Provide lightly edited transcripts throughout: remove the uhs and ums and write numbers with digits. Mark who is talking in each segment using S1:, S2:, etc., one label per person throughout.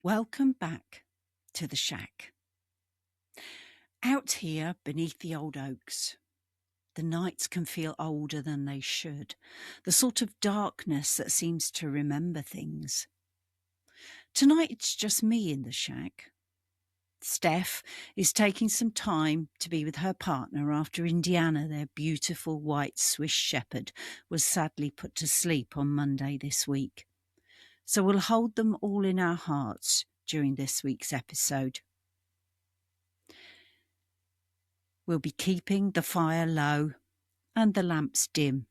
S1: Welcome back to the shack. Out here beneath the old oaks, the nights can feel older than they should, the sort of darkness that seems to remember things. Tonight it's just me in the shack. Steph is taking some time to be with her partner after Indiana, their beautiful white Swiss shepherd, was sadly put to sleep on Monday this week. So we'll hold them all in our hearts during this week's episode. We'll be keeping the fire low and the lamps dim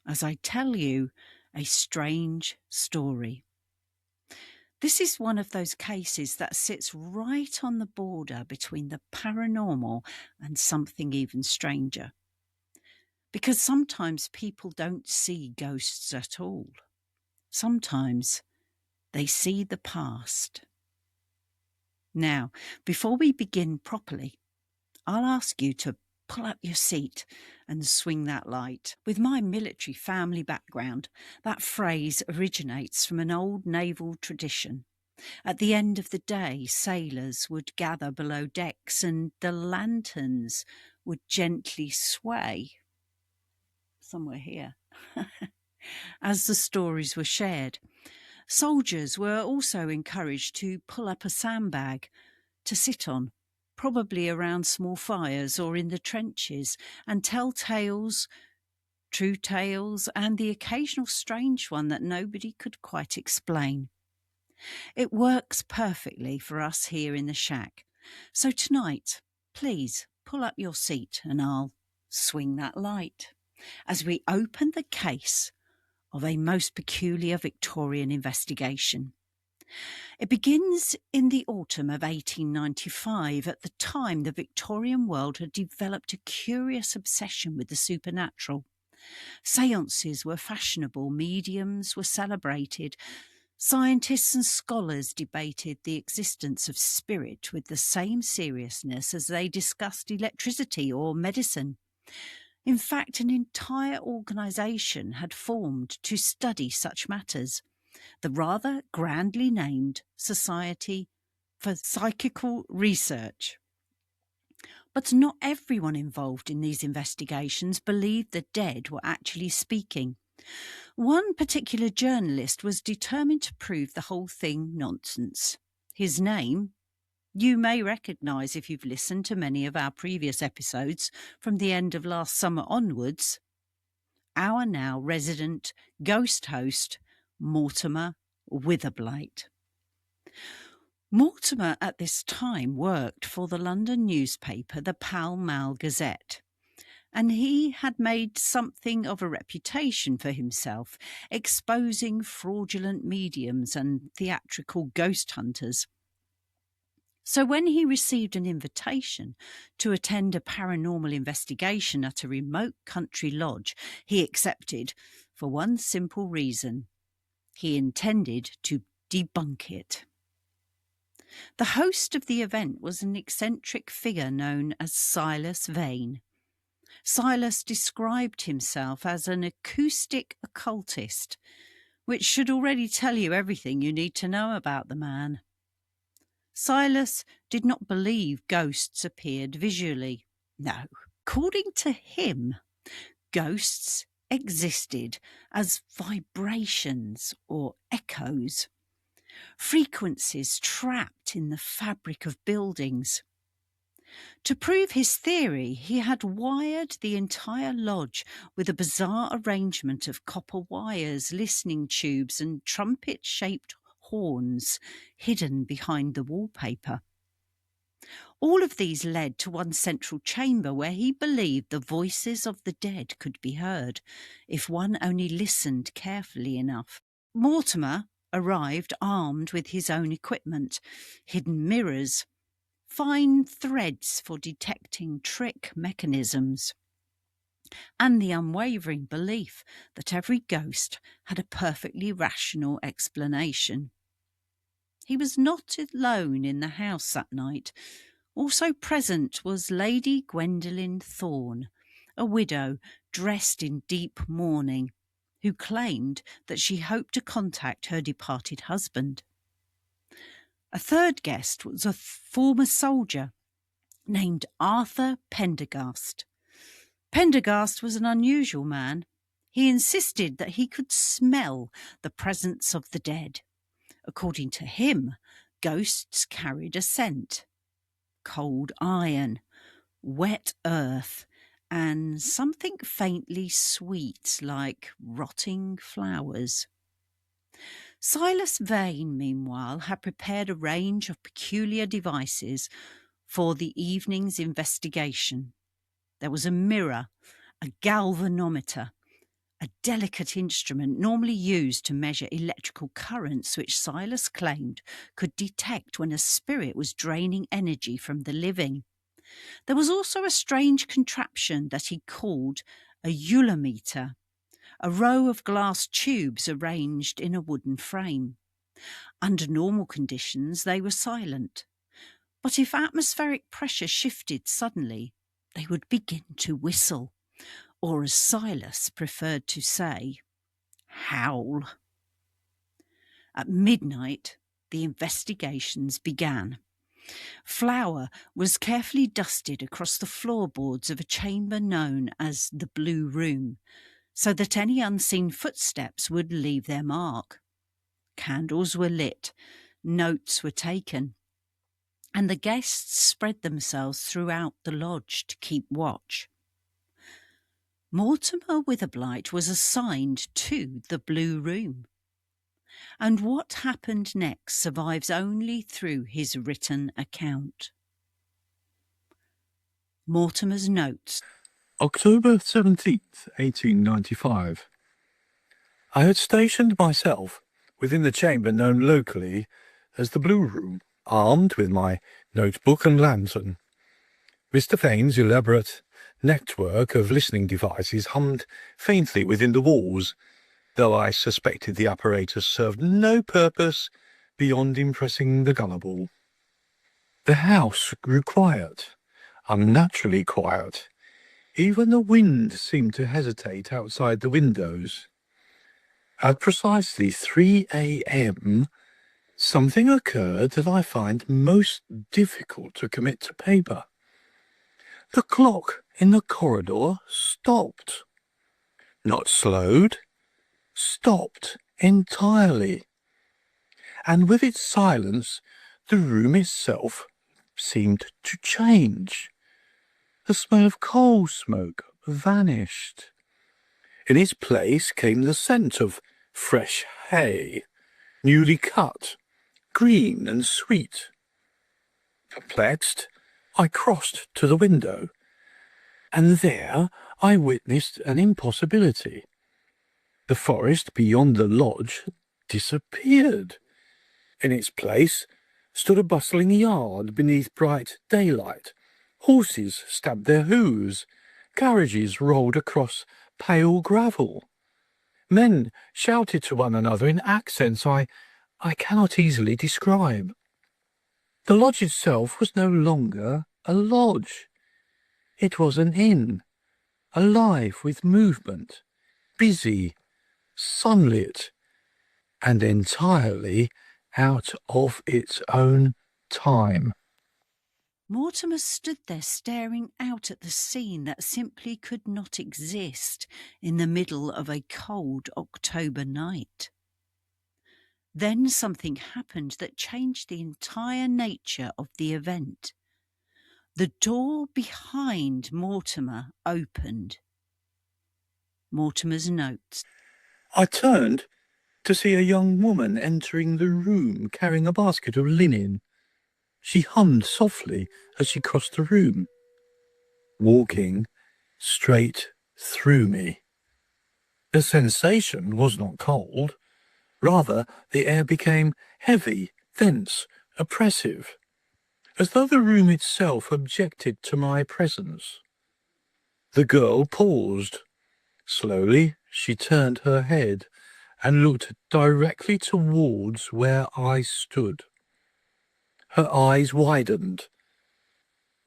S1: as I tell you a strange story. This is one of those cases that sits right on the border between the paranormal and something even stranger. Because sometimes people don't see ghosts at all. Sometimes they see the past. Now, before we begin properly, I'll ask you to pull up your seat and swing that light. With my military family background, that phrase originates from an old naval tradition. At the end of the day, sailors would gather below decks and the lanterns would gently sway. Somewhere here. As the stories were shared. Soldiers were also encouraged to pull up a sandbag to sit on, probably around small fires or in the trenches, and tell tales, true tales, and the occasional strange one that nobody could quite explain. It works perfectly for us here in the shack. So tonight, please pull up your seat and I'll swing that light as we open the case of a most peculiar Victorian investigation. It begins in the autumn of 1895. At the time, the Victorian world had developed a curious obsession with the supernatural. Séances were fashionable, mediums were celebrated, scientists and scholars debated the existence of spirit with the same seriousness as they discussed electricity or medicine. In fact, an entire organisation had formed to study such matters, the rather grandly named Society for Psychical Research. But not everyone involved in these investigations believed the dead were actually speaking. One particular journalist was determined to prove the whole thing nonsense. His name, you may recognise if you've listened to many of our previous episodes from the end of last summer onwards, our now resident ghost host, Mortimer Witherblight. Mortimer at this time worked for the London newspaper, the Pall Mall Gazette, and he had made something of a reputation for himself, exposing fraudulent mediums and theatrical ghost hunters. So when he received an invitation to attend a paranormal investigation at a remote country lodge, he accepted for one simple reason. He intended to debunk it. The host of the event was an eccentric figure known as Silas Vane. Silas described himself as an acoustic occultist, which should already tell you everything you need to know about the man. Silas did not believe ghosts appeared visually. No, according to him, ghosts existed as vibrations or echoes, frequencies trapped in the fabric of buildings. To prove his theory, he had wired the entire lodge with a bizarre arrangement of copper wires, listening tubes, and trumpet-shaped horns hidden behind the wallpaper. All of these led to one central chamber where he believed the voices of the dead could be heard if one only listened carefully enough. Mortimer arrived armed with his own equipment, hidden mirrors, fine threads for detecting trick mechanisms, and the unwavering belief that every ghost had a perfectly rational explanation. He was not alone in the house that night. Also present was Lady Gwendolen Thorne, a widow dressed in deep mourning, who claimed that she hoped to contact her departed husband. A third guest was a former soldier named Arthur Pendergast. Pendergast was an unusual man. He insisted that he could smell the presence of the dead. According to him, ghosts carried a scent: cold iron, wet earth, and something faintly sweet like rotting flowers. Silas Vane, meanwhile, had prepared a range of peculiar devices for the evening's investigation. There was a mirror, a galvanometer, a delicate instrument normally used to measure electrical currents, which Silas claimed could detect when a spirit was draining energy from the living. There was also a strange contraption that he called a eulometer, a row of glass tubes arranged in a wooden frame. Under normal conditions, they were silent. But if atmospheric pressure shifted suddenly, they would begin to whistle, or as Silas preferred to say, howl. At midnight, the investigations began. Flour was carefully dusted across the floorboards of a chamber known as the Blue Room, so that any unseen footsteps would leave their mark. Candles were lit, notes were taken, and the guests spread themselves throughout the lodge to keep watch. Mortimer Witherblight was assigned to the Blue Room, and what happened next survives only through his written account. Mortimer's notes.
S2: October 17th, 1895. I had stationed myself within the chamber known locally as the Blue Room, armed with my notebook and lantern. Mr. Vane's elaborate network of listening devices hummed faintly within the walls, though I suspected the apparatus served no purpose beyond impressing the gullible. The house grew quiet, unnaturally quiet. Even the wind seemed to hesitate outside the windows. At precisely 3 a.m., something occurred that I find most difficult to commit to paper. The clock in the corridor stopped. Not slowed, stopped entirely. And with its silence, the room itself seemed to change. The smell of coal smoke vanished. In its place came the scent of fresh hay, newly cut, green and sweet. Perplexed, I crossed to the window, and there I witnessed an impossibility. The forest beyond the lodge disappeared. In its place stood a bustling yard beneath bright daylight. Horses stamped their hooves. Carriages rolled across pale gravel. Men shouted to one another in accents I cannot easily describe. The lodge itself was no longer a lodge. It was an inn, alive with movement, busy, sunlit, and entirely out of its own time.
S1: Mortimer stood there staring out at the scene that simply could not exist in the middle of a cold October night. Then something happened that changed the entire nature of the event. The door behind Mortimer opened. Mortimer's notes.
S2: I turned to see a young woman entering the room carrying a basket of linen. She hummed softly as she crossed the room, walking straight through me. The sensation was not cold. Rather, the air became heavy, dense, oppressive, as though the room itself objected to my presence. The girl paused. Slowly, she turned her head and looked directly towards where I stood. Her eyes widened.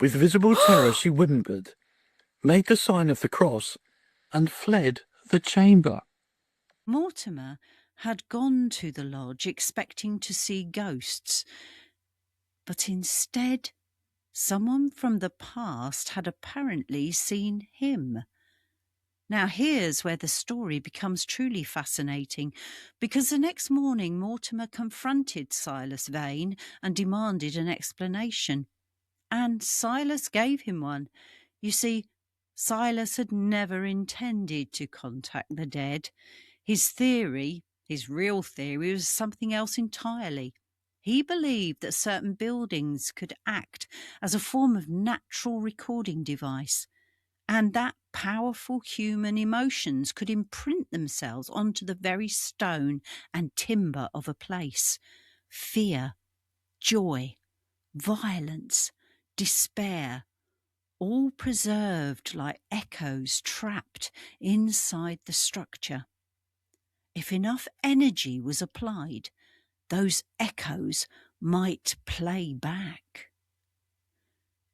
S2: With visible terror, she whimpered, made the sign of the cross, and fled the chamber.
S1: Mortimer had gone to the lodge expecting to see ghosts, But instead, someone from the past had apparently seen him. Now here's where the story becomes truly fascinating, because the next morning Mortimer confronted Silas Vane and demanded an explanation. And Silas gave him one. You see, Silas had never intended to contact the dead. His theory, his real theory, was something else entirely. He believed that certain buildings could act as a form of natural recording device, and that powerful human emotions could imprint themselves onto the very stone and timber of a place. Fear, joy, violence, despair, all preserved like echoes trapped inside the structure. If enough energy was applied, those echoes might play back.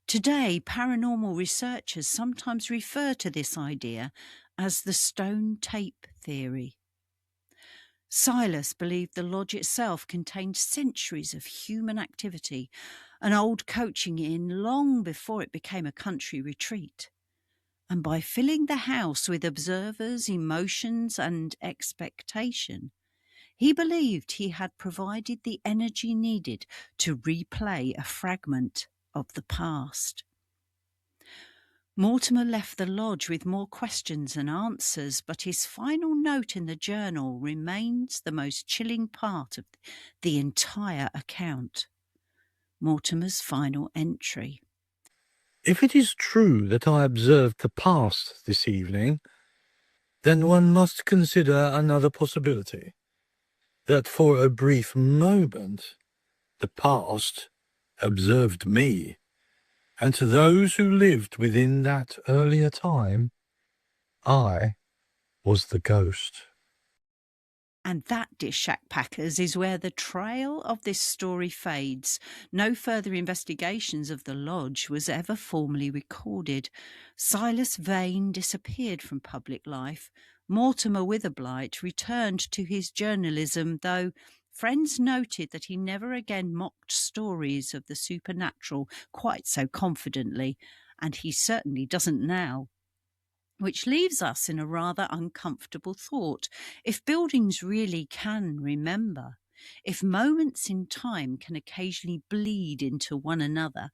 S1: Today, paranormal researchers sometimes refer to this idea as the stone tape theory. Silas believed the lodge itself contained centuries of human activity, an old coaching inn long before it became a country retreat. And by filling the house with observers, emotions, and expectation, he believed he had provided the energy needed to replay a fragment of the past. Mortimer left the lodge with more questions than answers, but his final note in the journal remains the most chilling part of the entire account. Mortimer's final entry.
S2: If it is true that I observed the past this evening, then one must consider another possibility. That for a brief moment, the past observed me, and to those who lived within that earlier time, I was the ghost.
S1: And that, dear Shack Packers, is where the trail of this story fades. No further investigations of the lodge was ever formally recorded. Silas Vane disappeared from public life. Mortimer Witherblight returned to his journalism, though friends noted that he never again mocked stories of the supernatural quite so confidently, and he certainly doesn't now. Which leaves us in a rather uncomfortable thought. If buildings really can remember, if moments in time can occasionally bleed into one another,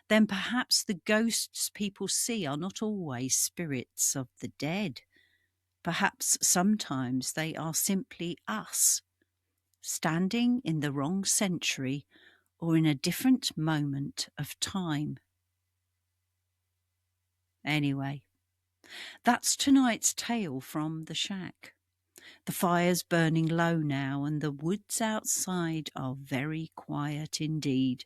S1: then perhaps the ghosts people see are not always spirits of the dead. Perhaps sometimes they are simply us, standing in the wrong century or in a different moment of time. Anyway, that's tonight's tale from the shack. The fire's burning low now, and the woods outside are very quiet indeed.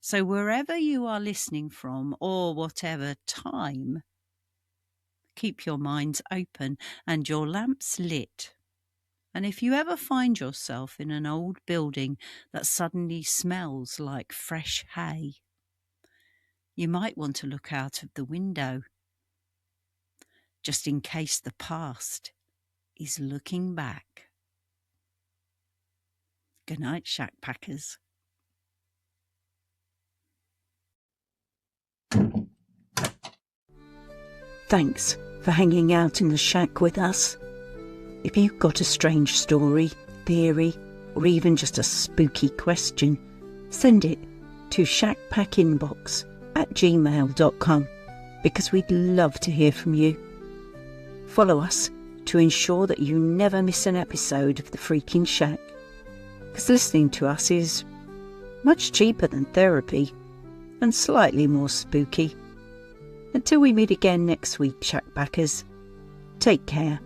S1: So wherever you are listening from, or whatever time, keep your minds open and your lamps lit. And if you ever find yourself in an old building that suddenly smells like fresh hay, you might want to look out of the window, just in case the past is looking back. Good night, Shack Packers.
S3: Thanks for hanging out in the shack with us. If you've got a strange story, theory, or even just a spooky question, send it to shackpackinbox@gmail.com, because we'd love to hear from you. Follow us to ensure that you never miss an episode of The Freaking Shack, because listening to us is much cheaper than therapy and slightly more spooky. Until we meet again next week, Shackpackers, take care.